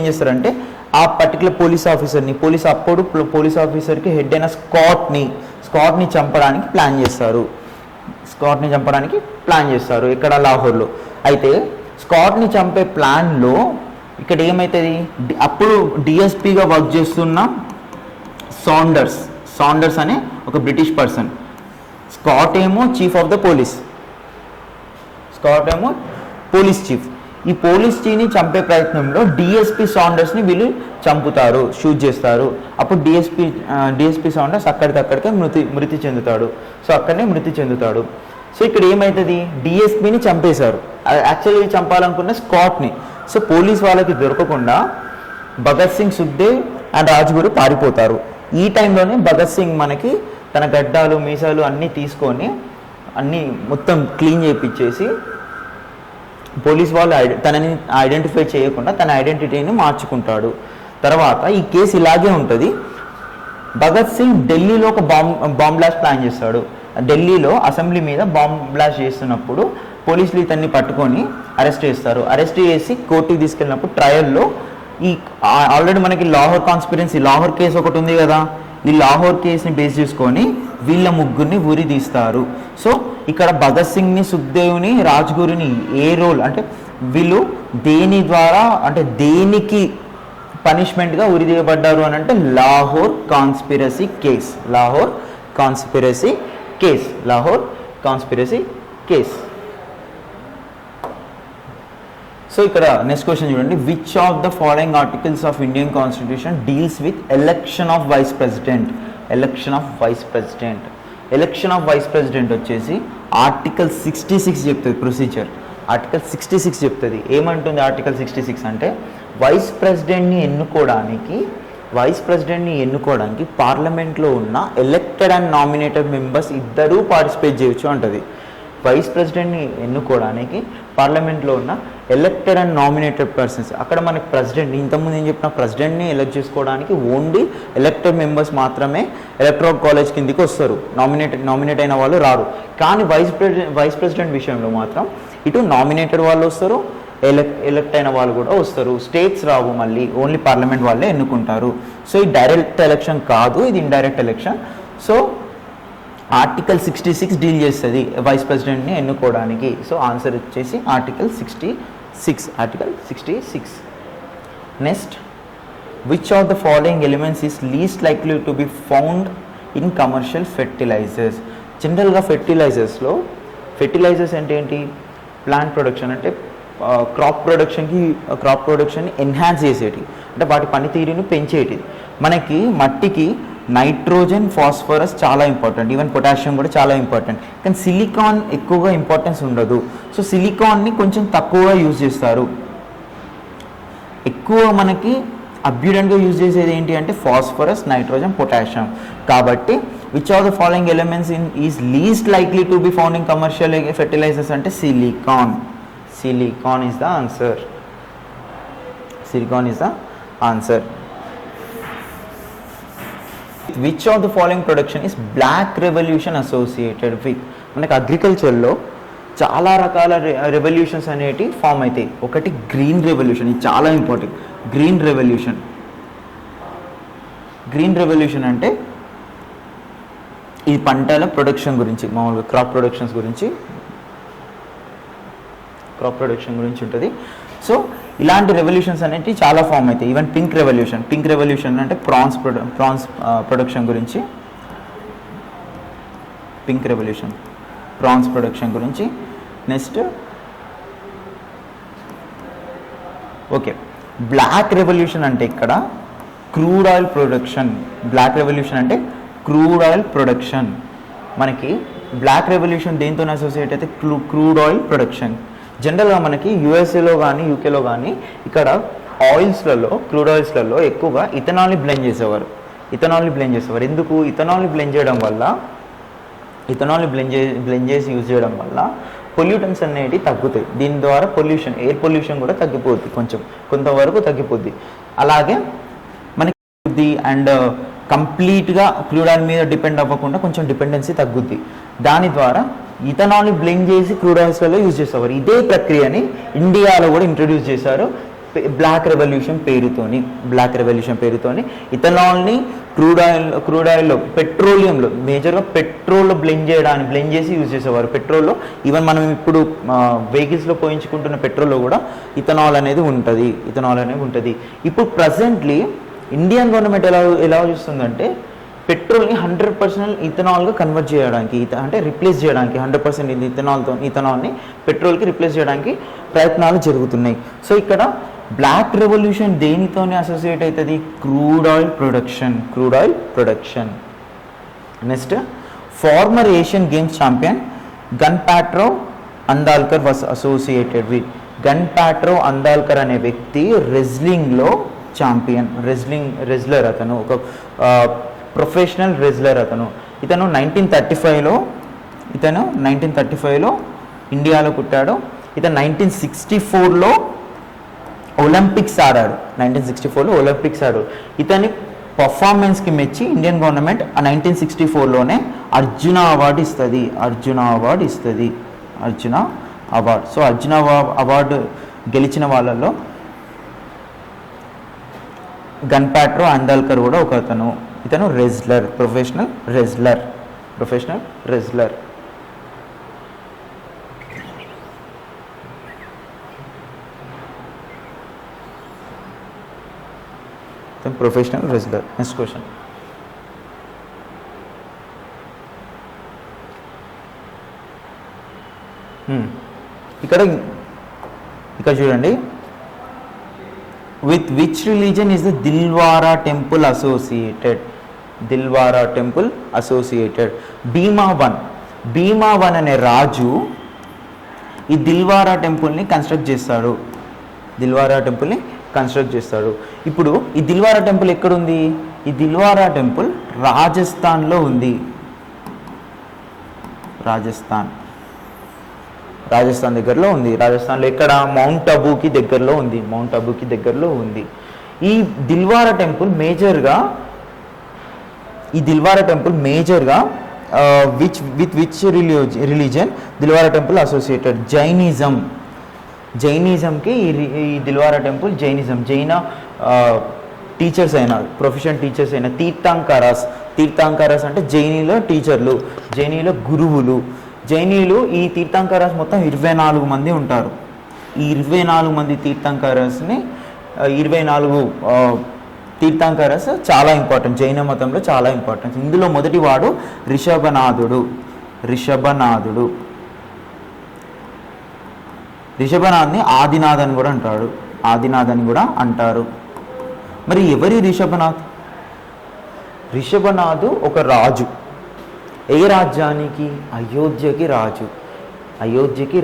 చేస్తారంటే ఆ పర్టికులర్ పోలీస్ ఆఫీసర్కి హెడ్ అయిన స్కాట్ని చంపడానికి ప్లాన్ చేస్తారు ఇక్కడ లాహోర్లో. అయితే స్కాట్ని చంపే ప్లాన్లో ఇక్కడ ఏమవుతుంది, అప్పుడు డిఎస్పీగా వర్క్ చేస్తున్న సాండర్స్ అనే ఒక బ్రిటిష్ పర్సన్, స్కాట్ ఏమో పోలీస్ చీఫ్. ఈ పోలీస్ చీఫ్ని చంపే ప్రయత్నంలో డిఎస్పీ సాండర్స్ని వీళ్ళు షూట్ చేస్తారు. అప్పుడు డిఎస్పీ సాండర్స్ అక్కడికక్కడికే మృతి చెందుతాడు. సో ఇక్కడ ఏమవుతుంది, డిఎస్పీని చంపేశారు. యాక్చువల్లీ చంపాలనుకున్న స్కాట్ని. సో పోలీస్ వాళ్ళకి దొరకకుండా భగత్ సింగ్, సుఖ్దేవ్ అండ్ రాజ్గురు పారిపోతారు. ఈ టైంలోనే భగత్ సింగ్ మనకి తన గడ్డాలు, మీసాలు అన్నీ తీసుకొని అన్నీ మొత్తం క్లీన్ చేయించేసి పోలీస్ వాళ్ళు తనని ఐడెంటిఫై చేయకుండా తన ఐడెంటిటీని మార్చుకుంటాడు. తర్వాత ఈ కేసు ఇలాగే ఉంటుంది. భగత్ సింగ్ ఢిల్లీలో ఒక బాంబ్ బ్లాస్ట్ ప్లాన్ చేస్తాడు. ఢిల్లీలో అసెంబ్లీ మీద బాంబ్ బ్లాస్ట్ చేస్తున్నప్పుడు పోలీసులు ఇతన్ని పట్టుకొని అరెస్ట్ చేసి కోర్టుకి తీసుకెళ్ళినప్పుడు ట్రయల్లో ఆల్రెడీ మనకి లాహోర్ కేసు ఒకటి ఉంది కదా, ఈ లాహోర్ కేసుని బేస్ చేసుకొని వీళ్ళ ముగ్గురిని ఉరి తీస్తారు. సో ఇక్కడ భగత్ సింగ్ని, సుఖ్దేవ్ని, రాజ్గురుని ఏ రోల్ అంటే వీళ్ళు దేని ద్వారా, అంటే దేనికి పనిష్మెంట్గా ఉరి తీయబడ్డారు అని అంటే లాహోర్ కాన్స్పిరసీ కేస్. సో ఇక్కడ నెక్స్ట్ క్వశ్చన్ చూడండి. Which of the following articles of Indian constitution deals with election of vice president వచ్చేసి ఆర్టికల్ 66 చెప్తుంది ప్రొసీజర్. ఆర్టికల్ 66 చెప్తుంది. ఏమంటుంది ఆర్టికల్ 66 అంటే వైస్ ప్రెసిడెంట్ని ఎన్నుకోవడానికి పార్లమెంట్లో ఉన్న ఎలక్టెడ్ అండ్ నామినేటెడ్ మెంబర్స్ ఇద్దరూ పార్టిసిపేట్ చేయొచ్చు అంటది. వైస్ ప్రెసిడెంట్ని ఎన్నుకోవడానికి పార్లమెంట్లో ఉన్న ఎలక్టెడ్ అండ్ నామినేటెడ్ పర్సన్స్, అక్కడ మనకి ప్రెసిడెంట్ని ఇంతకుముందు ఏం చెప్పిన ప్రెసిడెంట్ని ఎలక్ట్ చేసుకోవడానికి ఓన్లీ ఎలక్టెడ్ మెంబర్స్ మాత్రమే ఎలక్టరల్ కాలేజ్ కిందికి వస్తారు, నామినేట్ అయిన వాళ్ళు రారు. కానీ వైస్ ప్రెసిడెంట్ విషయంలో మాత్రం ఇటు నామినేటెడ్ వాళ్ళు వస్తారు, ఎలక్ట్ అయిన వాళ్ళు కూడా వస్తారు. స్టేట్స్ రావు, మళ్ళీ ఓన్లీ పార్లమెంట్ వాళ్ళే ఎన్నుకుంటారు. సో ఇది డైరెక్ట్ ఎలక్షన్ కాదు, ఇది indirect election. So article 66 deal చేస్తుంది వైస్ ప్రెసిడెంట్ని ఎన్నుకోవడానికి. సో ఆన్సర్ వచ్చేసి article 66. Next which of the following elements is least likely to be found in commercial fertilizers. జనరల్గా ఫెర్టిలైజర్స్ అంటే ఏంటి? ప్లాంట్ ప్రొడక్షన్ అంటే క్రాప్ ప్రొడక్షన్ని ఎన్హాన్స్ చేసేటి, అంటే వాటి పనితీరుని పెంచేటిది. మనకి మట్టికి నైట్రోజన్, ఫాస్ఫరస్ చాలా ఇంపార్టెంట్, ఈవెన్ పొటాషియం కూడా చాలా ఇంపార్టెంట్. కానీ సిలికాన్ ఎక్కువగా ఇంపార్టెన్స్ ఉండదు. సో సిలికాన్ని కొంచెం తక్కువగా యూజ్ చేస్తారు. ఎక్కువ మనకి అబ్యూడెంట్గా యూజ్ చేసేది ఏంటి అంటే ఫాస్ఫరస్, నైట్రోజన్, పొటాషియం. కాబట్టి which of the following elements is least likely to be found in commercial fertilizers అంటే silicon. Silicon is the answer. Silicon is the answer. Which of the following production is black revolution associated with? మనకి అగ్రికల్చర్లో చాలా రకాల రెవల్యూషన్స్ అనేవి ఫామ్ అవుతాయి. ఒకటి గ్రీన్ రెవల్యూషన్, ఇది చాలా ఇంపార్టెంట్. గ్రీన్ రెవల్యూషన్ అంటే ఈ పంటల ప్రొడక్షన్ గురించి, మామూలుగా క్రాప్ ప్రొడక్షన్ గురించి ఉంటుంది. సో ఇలాంటి రెవల్యూషన్స్ అనేవి చాలా ఫామ్ అవుతాయి. ఈవెన్ పింక్ రెవల్యూషన్ అంటే ప్రాన్స్ ప్రొడక్షన్ గురించి, ప్రాన్స్ ప్రొడక్షన్ గురించి. నెక్స్ట్ ఓకే, బ్లాక్ రెవల్యూషన్ అంటే ఇక్కడ క్రూడ్ ఆయిల్ ప్రొడక్షన్. మనకి బ్లాక్ రెవల్యూషన్ దేంతో అసోసియేట్ అయితే క్రూడ్ ఆయిల్ ప్రొడక్షన్. జనరల్గా మనకి యూఎస్ఏలో కానీ యూకేలో కానీ ఇక్కడ క్రూడ్ ఆయిల్స్లలో ఎక్కువగా ఇథనాల్ని బ్లెండ్ చేసేవారు. ఎందుకు? ఇథనాల్ని బ్లెండ్ చేసి యూజ్ చేయడం వల్ల పొల్యూటన్స్ అనేవి తగ్గుతాయి. దీని ద్వారా ఎయిర్ పొల్యూషన్ కూడా తగ్గిపోద్ది, కొంతవరకు తగ్గిపోద్ది. అలాగే మనకి అండ్ కంప్లీట్గా క్రూడ్ ఆయిల్ మీద డిపెండ్ అవ్వకుండా కొంచెం డిపెండెన్సీ తగ్గుద్ది. దాని ద్వారా ఇథనాల్ని బ్లెండ్ చేసి క్రూడ్ ఆయిల్స్లలో యూజ్ చేసేవారు. ఇదే ప్రక్రియని ఇండియాలో కూడా ఇంట్రడ్యూస్ చేశారు బ్లాక్ రెవల్యూషన్ పేరుతోని. ఇథనాల్ని క్రూడ్ ఆయిల్లో పెట్రోలియంలో, మేజర్గా పెట్రోల్లో బ్లెండ్ చేసి యూజ్ చేసేవారు. పెట్రోల్లో ఈవెన్ మనం ఇప్పుడు వెహికల్స్లో పోయించుకుంటున్న పెట్రోల్లో కూడా ఇథనాల్ అనేది ఉంటుంది. ఇప్పుడు ప్రజెంట్లీ ఇండియన్ గవర్నమెంట్ ఎలా చూస్తుందంటే పెట్రోల్ని 100% ఇథనాల్గా కన్వర్ట్ చేయడానికి, అంటే రిప్లేస్ చేయడానికి 100% ఇథనాల్ని పెట్రోల్కి రిప్లేస్ చేయడానికి ప్రయత్నాలు జరుగుతున్నాయి. సో ఇక్కడ బ్లాక్ రెవల్యూషన్ దేనితోనే అసోసియేట్ అవుతుంది? Crude oil production. Next, former Asian games champion Ganpatrao Andalkar was associated with. Ganpatrao Andalkar అనే వ్యక్తి రెజ్లింగ్లో ఛాంపియన్, రెజ్లర్. అతను ఒక ప్రొఫెషనల్ రెజ్లర్. ఇతను 1935లో ఇండియాలో పుట్టాడు. ఇతను 1964లో ఒలింపిక్స్ ఆడాడు. ఇతని పర్ఫార్మెన్స్కి మెచ్చి ఇండియన్ గవర్నమెంట్ ఆ 1964లోనే అర్జున అవార్డు ఇస్తుంది. సో అర్జున అవార్డు గెలిచిన వాళ్ళల్లో గన్పాట్రో అందాల్కర్ కూడా ఒక అతను. ఇతను professional wrestler. Professional wrestler. Next question. ఇక్కడ చూడండి, with which religion is the Dilwara temple associated? భీమావన్ అనే రాజు ఈ దిల్వారా టెంపుల్ని కన్స్ట్రక్ట్ చేస్తాడు. ఇప్పుడు ఈ దిల్వారా టెంపుల్ ఎక్కడుంది? ఈ దిల్వారా టెంపుల్ రాజస్థాన్లో ఉంది. రాజస్థాన్ దగ్గరలో ఉంది. రాజస్థాన్లో ఎక్కడ? మౌంట్ అబూకి దగ్గరలో ఉంది. ఈ దిల్వారా టెంపుల్ మేజర్గా which religion Dilwara temple associated? జైనిజంకి ఈ Dilwara temple Jaina teachers professional teachers అయిన తీర్థంకరాస్ అంటే జైనీలో టీచర్లు, జైనీలో గురువులు. జైనీలు ఈ తీర్థంకరాస్ మొత్తం 24 మంది ఉంటారు. ఈ 24 మంది తీర్థంకరాస్ని 24 తీర్థంకరస్ చాలా ఇంపార్టెంట్, జైన మతంలో చాలా ఇంపార్టెంట్. ఇందులో మొదటి వాడు రిషభనాథుడు. రిషభనాథ్ని ఆదినాథ్ అని కూడా అంటాడు, ఆదినాథ్ అని కూడా అంటారు. మరి ఎవరి రిషభనాథ్? రిషభనాథు ఒక రాజు. ఏ రాజ్యానికి? అయోధ్యకి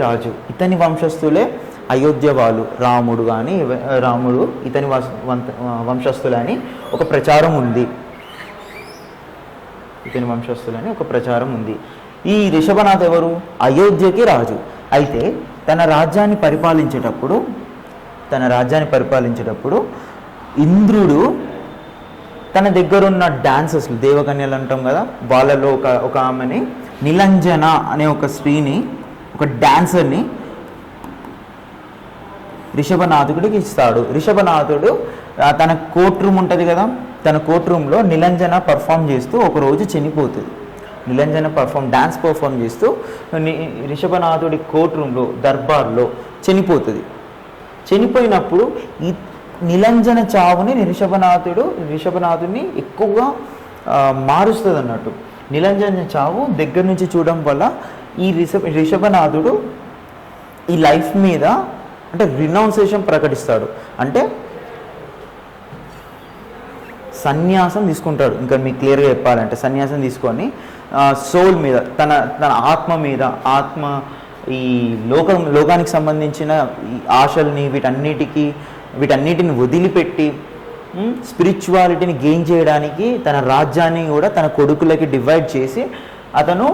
రాజు. ఇతని వంశస్థులే అయోధ్య వాళ్ళు. రాముడు ఇతని వంశస్థులని ఒక ప్రచారం ఉంది. ఈ రిషభనాథ్ ఎవరు? అయోధ్యకి రాజు. అయితే తన రాజ్యాన్ని పరిపాలించేటప్పుడు ఇంద్రుడు తన దగ్గరున్న డాన్సర్స్లు, దేవకన్యలు అంటాం కదా, వాళ్ళలో ఒక ఆమెని, నిలంజన అనే ఒక స్త్రీని, ఒక డాన్సర్ని రిషభనాథుడికి ఇస్తాడు. రిషభనాథుడు తన కోర్ట్ రూమ్ ఉంటుంది కదా, తన కోర్ట్ రూమ్లో నిలంజన పర్ఫామ్ చేస్తూ ఒకరోజు చనిపోతుంది. డాన్స్ పర్ఫామ్ చేస్తూ రిషభనాథుడి కోర్ట్ రూమ్లో, దర్బార్లో చనిపోతుంది. చనిపోయినప్పుడు ఈ నిలంజన చావుని రిషభనాథుడిని ఎక్కువగా మారుస్తుంది అన్నట్టు. నిలంజన చావు దగ్గర నుంచి చూడడం వల్ల ఈ రిషభనాథుడు ఈ లైఫ్ మీద అంటే రినౌన్సేషన్ ప్రకటిస్తాడు. అంటే సన్యాసం తీసుకుంటాడు. ఇంకా మీకు క్లియర్గా చెప్పాలంటే సన్యాసం తీసుకొని సోల్ మీద, తన ఆత్మ ఈ లోకానికి సంబంధించిన ఈ ఆశల్ని వీటన్నిటిని వదిలిపెట్టి స్పిరిచువాలిటీని గెయిన్ చేయడానికి తన రాజ్యాన్ని కూడా తన కొడుకులకి డివైడ్ చేసి అతను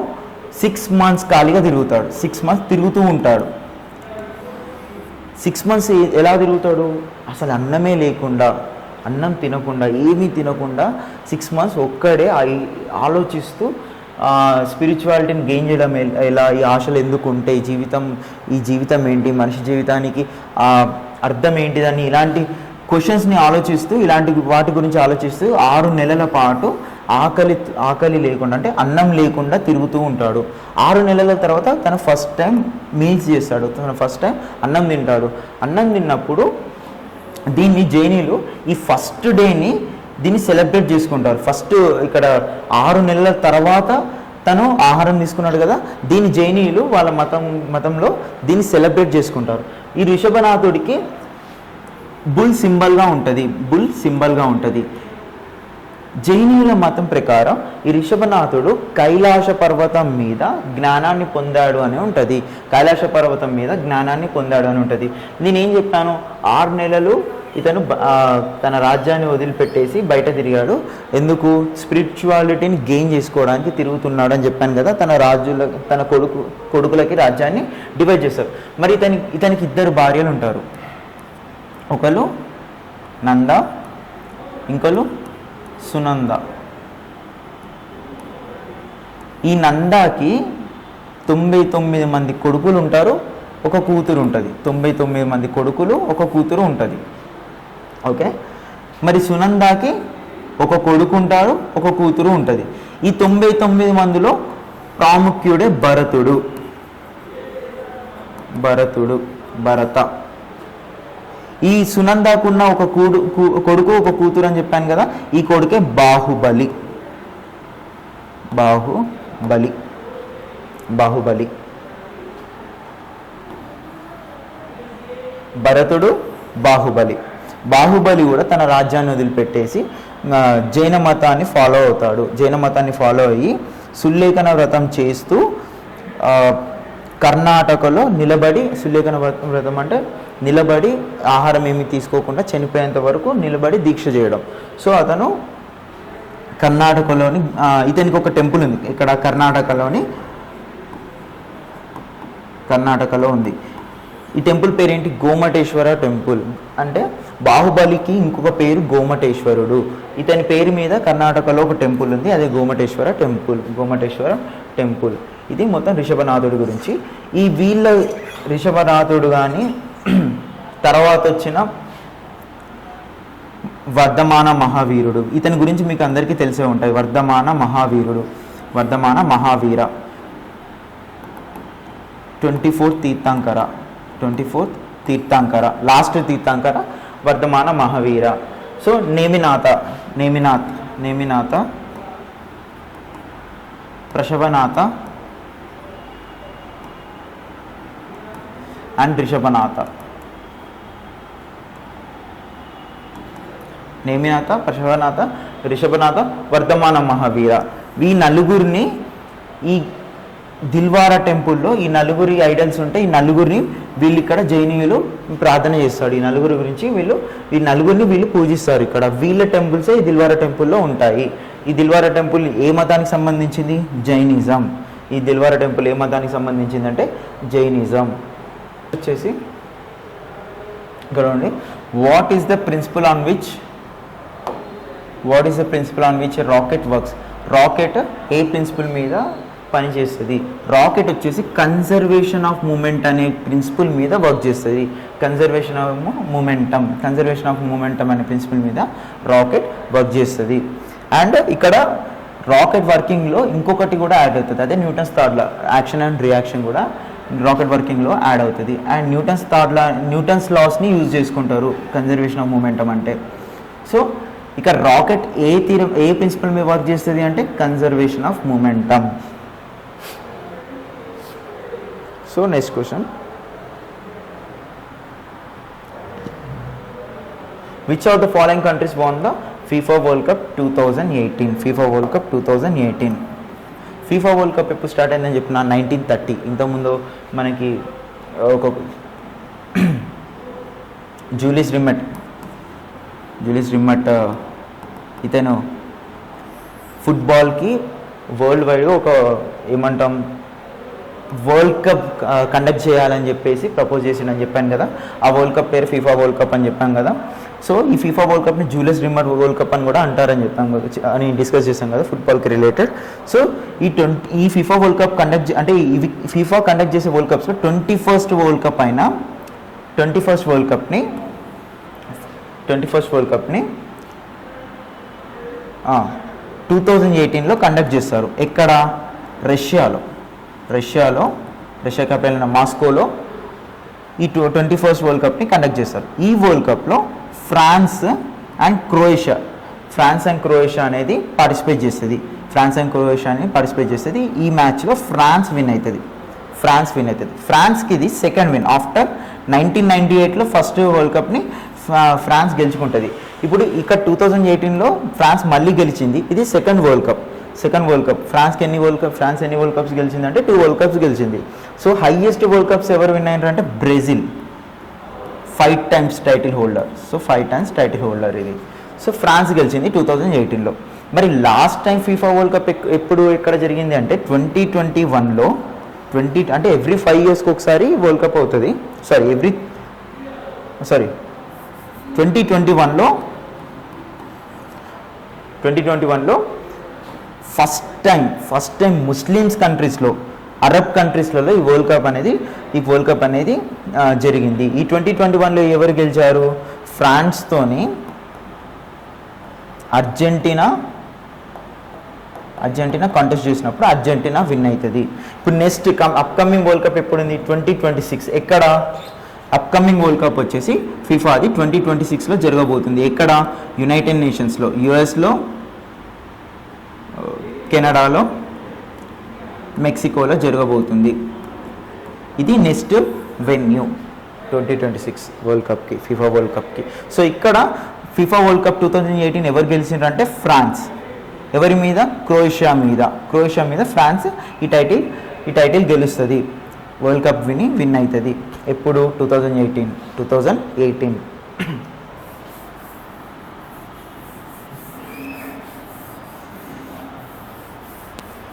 6 months ఖాళీగా తిరుగుతాడు. 6 months తిరుగుతూ ఉంటాడు. 6 months ఎలా తిరుగుతాడు? అసలు అన్నం తినకుండా ఏమీ తినకుండా 6 months ఒక్కడే ఆలోచిస్తూ స్పిరిచువాలిటీని గెయిన్ చేయడం ఎలా, ఈ ఆశలు ఎందుకు ఉంటాయి, ఈ జీవితం ఏంటి, మనిషి జీవితానికి అర్థం ఏంటిదని ఇలాంటి క్వశ్చన్స్ని ఆలోచిస్తూ, ఇలాంటి వాటి గురించి ఆలోచిస్తూ 6 నెలల పాటు ఆకలి లేకుండా, అంటే అన్నం లేకుండా తిరుగుతూ ఉంటాడు. 6 నెలల తర్వాత తన ఫస్ట్ టైం మీల్స్ చేస్తాడు. తన ఫస్ట్ టైం అన్నం తింటాడు. అన్నం తిన్నప్పుడు దీన్ని జైనీలు ఈ ఫస్ట్ డేని దీన్ని సెలబ్రేట్ చేసుకుంటారు. ఫస్ట్ ఇక్కడ 6 నెలల తర్వాత తను ఆహారం తీసుకున్నాడు కదా, దీన్ని జైనీయులు వాళ్ళ మతంలో దీన్ని సెలబ్రేట్ చేసుకుంటారు. ఈ రిషభనాథుడికి బుల్ సింబల్గా ఉంటుంది. జైనీయుల మతం ప్రకారం ఈ రిషభనాథుడు కైలాస పర్వతం మీద జ్ఞానాన్ని పొందాడు అని ఉంటుంది. నేను ఏం చెప్పాను, 6 నెలలు ఇతను తన రాజ్యాన్ని వదిలిపెట్టేసి బయట తిరిగాడు. ఎందుకు? స్పిరిచువాలిటీని గెయిన్ చేసుకోవడానికి తిరుగుతున్నాడు అని చెప్పాను కదా. తన కొడుకులకి రాజ్యాన్ని డివైడ్ చేస్తారు. మరి ఇతనికి 2 భార్యలు ఉంటారు. ఒకరు నంద, ఇంకొకరు సునంద. ఈ నందాకి 99 మంది కొడుకులు ఉంటారు, ఒక కూతురు ఉంటుంది. 99 మంది కొడుకులు, ఒక కూతురు ఉంటుంది. ఓకే. మరి సునందాకి ఒక కొడుకు ఉంటాడు, ఒక కూతురు ఉంటుంది. ఈ 99 మందిలో ప్రాముఖ్యుడే భరత. ఈ సునందాకున్న ఒక కొడుకు, ఒక కూతురు అని చెప్పాను కదా, ఈ కొడుకే బాహుబలి. భరతుడు బాహుబలి కూడా తన రాజ్యాన్ని వదిలిపెట్టేసి జైన మతాన్ని ఫాలో అయ్యి సుల్లేఖన వ్రతం చేస్తూ కర్ణాటకలో సుల్లేఖన వ్రతం అంటే నిలబడి ఆహారం ఏమి తీసుకోకుండా చనిపోయేంత వరకు నిలబడి దీక్ష చేయడం. సో అతను కర్ణాటకలోని ఇతనికి ఒక టెంపుల్ ఉంది ఇక్కడ కర్ణాటకలో ఉంది. ఈ టెంపుల్ పేరేంటి? గోమటేశ్వర టెంపుల్. అంటే బాహుబలికి ఇంకొక పేరు గోమటేశ్వరుడు. ఇతని పేరు మీద కర్ణాటకలో ఒక టెంపుల్ ఉంది, అదే గోమటేశ్వర టెంపుల్. ఇది మొత్తం రిషభనాథుడి గురించి. ఈ రిషభనాథుడు కానీ తర్వాత వచ్చిన వర్ధమాన మహావీరుడు, ఇతని గురించి మీకు అందరికీ తెలిసే ఉంటాయి. వర్ధమాన Mahavir 24th Tirthankara, last Tirthankara Vardhamana Mahavira. So Neminatha, Prashabhanatha and Rishabhanatha. Neminatha, Prashabhanatha, Rishabhanatha, Vardhamana Mahavira. ఈ నలుగురిని ఈ దిల్వారా టెంపుల్లో ఈ నలుగురి ఐడల్స్ ఉంటే ఈ నలుగురిని వీళ్ళు ఇక్కడ జైనీయులు ప్రార్థన చేస్తాడు. ఈ నలుగురి గురించి ఈ నలుగురిని వీళ్ళు పూజిస్తారు. ఇక్కడ వీళ్ళ టెంపుల్సే ఈ దిల్వారా టెంపుల్లో ఉంటాయి. ఈ దిల్వారా టెంపుల్ ఏ మతానికి సంబంధించింది? జైనిజం. ఈ దిల్వారా టెంపుల్ ఏ మతానికి సంబంధించింది అంటే జైనిజం. వచ్చేసి ఇక్కడ ఉంది, what is the principle on which rocket works. Rocket ఏ ప్రిన్సిపల్ మీద పనిచేస్తుంది? రాకెట్ వచ్చేసి కన్జర్వేషన్ ఆఫ్ మూమెంట్ అనే ప్రిన్సిపల్ మీద వర్క్ చేస్తుంది. కన్జర్వేషన్ ఆఫ్ మూమెంటం అనే ప్రిన్సిపల్ మీద రాకెట్ వర్క్ చేస్తుంది. అండ్ ఇక్కడ రాకెట్ వర్కింగ్లో ఇంకొకటి కూడా యాడ్ అవుతుంది, అదే Newton's third law, action and reaction కూడా రాకెట్ వర్కింగ్లో యాడ్ అవుతుంది. అండ్ న్యూటన్స్ లాస్ని యూజ్ చేసుకుంటారు కన్జర్వేషన్ ఆఫ్ మూమెంటం అంటే. సో ఇక రాకెట్ ఏ ప్రిన్సిపల్ మీద వర్క్ చేస్తుంది అంటే conservation of momentum. So next question, which of the following countries won the FIFA World Cup 2018? FIFA World Cup 2018. FIFA World Cup ఎప్పుడు స్టార్ట్ అయిందని చెప్పిన 1930. ఇంతకుముందు మనకి ఒక జూలియస్ రిమ్మట్ ఇతను ఫుట్బాల్కి వరల్డ్ వైడ్గా ఒక ఏమంటాం వరల్డ్ కప్ కండక్ట్ చేయాలని చెప్పేసి ప్రపోజ్ చేసిండని చెప్పాను కదా. ఆ వరల్డ్ కప్ పేరు FIFA వరల్డ్ కప్ అని చెప్పాను కదా. సో ఈ FIFA వరల్డ్ కప్ని జూలియస్ రిమ్మట్ వరల్డ్ కప్ అని కూడా అంటారని చెప్పాం అని డిస్కస్ చేశాం కదా ఫుట్బాల్కి రిలేటెడ్. సో ఈ FIFA వరల్డ్ కప్ అంటే FIFA కండక్ట్ చేసే వరల్డ్ కప్స్లో 21st వరల్డ్ కప్ని 2018లో కండక్ట్ చేస్తారు. ఎక్కడ? రష్యా క్యాపిటల్ మాస్కోలో ఈ 21st వరల్డ్ కప్ని కండక్ట్ చేస్తారు. ఈ వరల్డ్ కప్లో ఫ్రాన్స్ అండ్ క్రొయేషియా అనేది పార్టిసిపేట్ చేస్తుంది. ఈ మ్యాచ్లో ఫ్రాన్స్ విన్ అవుతుంది. ఫ్రాన్స్కి ఇది సెకండ్ విన్. ఆఫ్టర్ 1998లో ఫస్ట్ వరల్డ్ కప్ని ఫ్రాన్స్ గెలుచుకుంటుంది. ఇప్పుడు ఇక్కడ 2018లో ఫ్రాన్స్ మళ్ళీ గెలిచింది. ఇది సెకండ్ వరల్డ్ కప్. ఫ్రాన్స్ ఎన్ని వరల్డ్ కప్స్ గెలిచిందంటే 2 వరల్డ్ కప్స్ గెలిచింది. సో హైయెస్ట్ వరల్డ్ కప్స్ ఎవరు విన్ అయ్యారంటే బ్రెజిల్, 5 times టైటిల్ హోల్డర్ ఇది. సో ఫ్రాన్స్ గెలిచింది 2018లో. మరి last time FIFA world cup ఎక్కడ జరిగింది అంటే 2021లో. అంటే ఎవ్రీ 5 yearsకి ఒకసారి వరల్డ్ కప్ అవుతుంది. 2021లో ఫస్ట్ టైం ముస్లిమ్స్ కంట్రీస్లో, అరబ్ కంట్రీస్లలో ఈ వరల్డ్ కప్ అనేది జరిగింది. ఈ 2021లో ఎవరు గెలిచారు? ఫ్రాన్స్తోని అర్జెంటీనా కాంటెస్ట్ చేసినప్పుడు అర్జెంటీనా విన్ అవుతుంది. ఇప్పుడు నెక్స్ట్ అప్కమింగ్ వరల్డ్ కప్ ఎప్పుడు ఉంది? 2026. ఎక్కడ? అప్కమింగ్ వరల్డ్ కప్ వచ్చేసి FIFA అది 2026లో జరగబోతుంది. ఎక్కడ? యునైటెడ్ నేషన్స్లో, యుఎస్లో, కెనడాలో, మెక్సికోలో జరగబోతుంది. ఇది నెక్స్ట్ వెన్యూ 2026 వరల్డ్ కప్కి, FIFA వరల్డ్ కప్కి. సో ఇక్కడ FIFA వరల్డ్ కప్ 2018 ఎవరు గెలిచిండ్రంటే ఫ్రాన్స్. ఎవరి మీద? క్రొయేషియా మీద ఫ్రాన్స్ ఈ టైటిల్ గెలుస్తుంది. వరల్డ్ కప్ విన్ అవుతుంది. ఎప్పుడు? 2018.